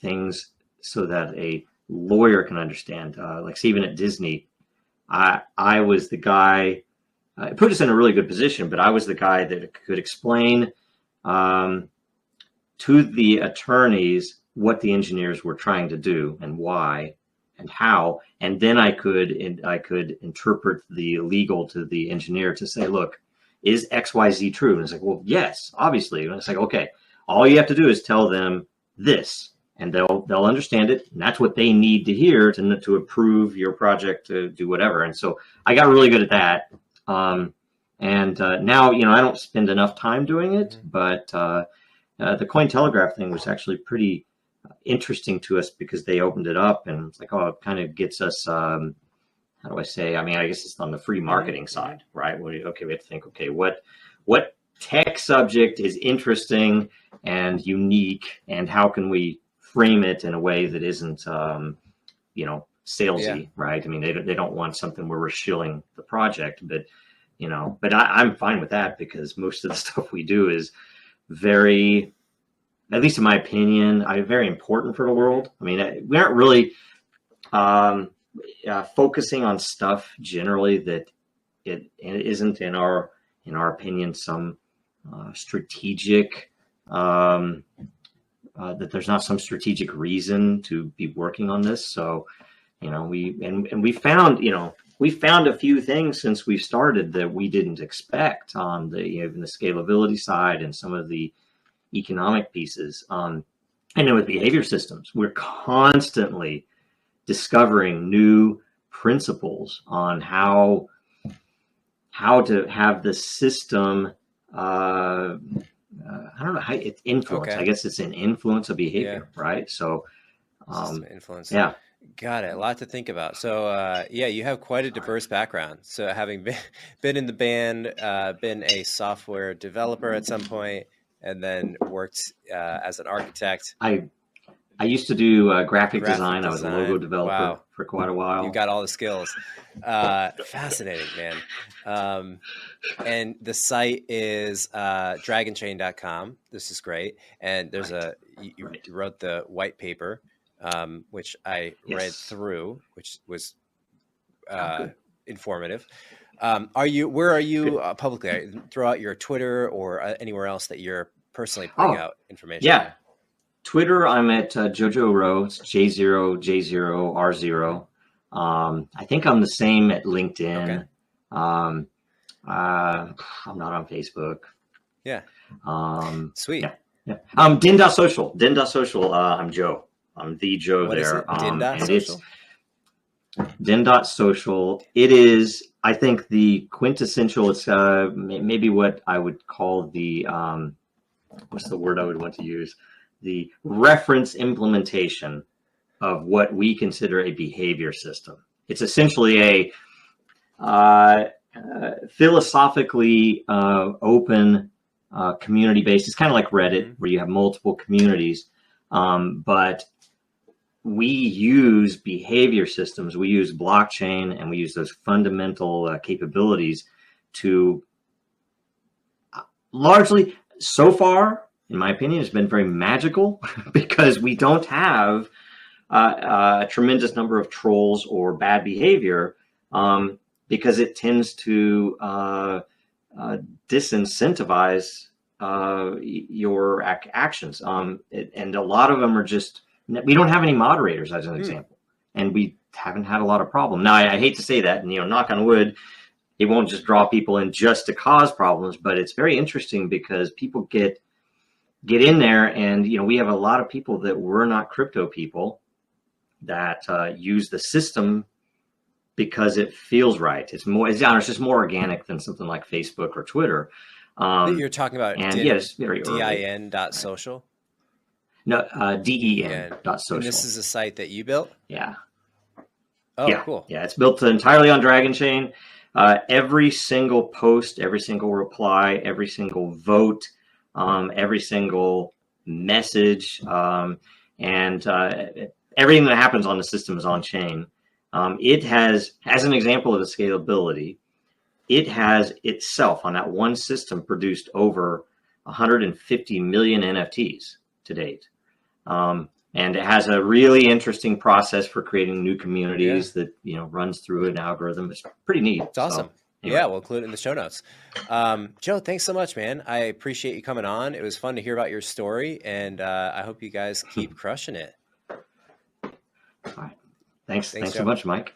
things so that a lawyer can understand. Like even at Disney, I was the guy. It put us in a really good position, but I was the guy that could explain to the attorneys what the engineers were trying to do and why and how, and then I could interpret the legal to the engineer to say, look, is XYZ true? And it's like, well, yes, obviously. And it's like, okay, all you have to do is tell them this, and they'll understand it, and that's what they need to hear to approve your project, to do whatever. And so I got really good at that. Now, I don't spend enough time doing it, but the Cointelegraph thing was actually pretty interesting to us because they opened it up, and it's like, oh, it kind of gets us, how do I say? I mean, I guess it's on the free marketing side, right? Okay, we have to think, okay, what tech subject is interesting and unique, and how can we frame it in a way that isn't, salesy, right? I mean, they don't want something where we're shilling the project, but I'm fine with that because most of the stuff we do is very, at least in my opinion, very important for the world. I mean, we aren't really focusing on stuff generally that it isn't in our opinion some strategic that there's not some strategic reason to be working on this. So we found a few things since we started that we didn't expect on even the scalability side and some of the economic pieces. And then with behavior systems, we're constantly discovering new principles on how to have the system, I don't know, how it's influence. Okay. I guess it's an influence of behavior, right? So influence. Yeah. Got it. A lot to think about. So, you have quite a diverse background. So having been in the band, been a software developer at some point, and then worked as an architect. I used to do graphic design. I was a logo developer for quite a while. You got all the skills. Fascinating, man. And the site is dragonchain.com. This is great. And there's you wrote the white paper, which I read through, which was informative. Where are you publicly? Throughout your Twitter or anywhere else that you're personally putting out information? Yeah. Twitter, I'm at Joe Roets, J0R0. I think I'm the same at LinkedIn. Okay. I'm not on Facebook. Yeah. Sweet. Yeah. Din.social. Din.social. I'm Joe. I'm the Joe what there. Is it? Din.social. Din.social. It is, I think, the quintessential. It's maybe what I would call the what's the word I would want to use? The reference implementation of what we consider a behavior system. It's essentially a philosophically open community-based. It's kind of like Reddit, where you have multiple communities, but we use behavior systems. We use blockchain, and we use those fundamental capabilities to largely, so far, in my opinion, has been very magical because we don't have a tremendous number of trolls or bad behavior because it tends to disincentivize your actions. And a lot of them are just, we don't have any moderators, as an example, and we haven't had a lot of problem. Now, I hate to say that, and knock on wood, it won't just draw people in just to cause problems, but it's very interesting because people get in there, and we have a lot of people that were not crypto people that use the system because it feels right. It's just more organic than something like Facebook or Twitter. You're talking about DIN.social? No, DEN.social. And this is a site that you built? Yeah. Oh, yeah. Cool. Yeah, it's built entirely on Dragonchain. Every single post, every single reply, every single vote, every single message, and everything that happens on the system is on chain. It has, as an example of the scalability, it has itself on that one system produced over 150 million NFTs to date. And it has a really interesting process for creating new communities that, runs through an algorithm. It's pretty neat. It's awesome. So, anyway. Yeah, we'll include it in the show notes. Joe, thanks so much, man. I appreciate you coming on. It was fun to hear about your story, and I hope you guys keep crushing it. All right. Thanks Joe. so much, Mike.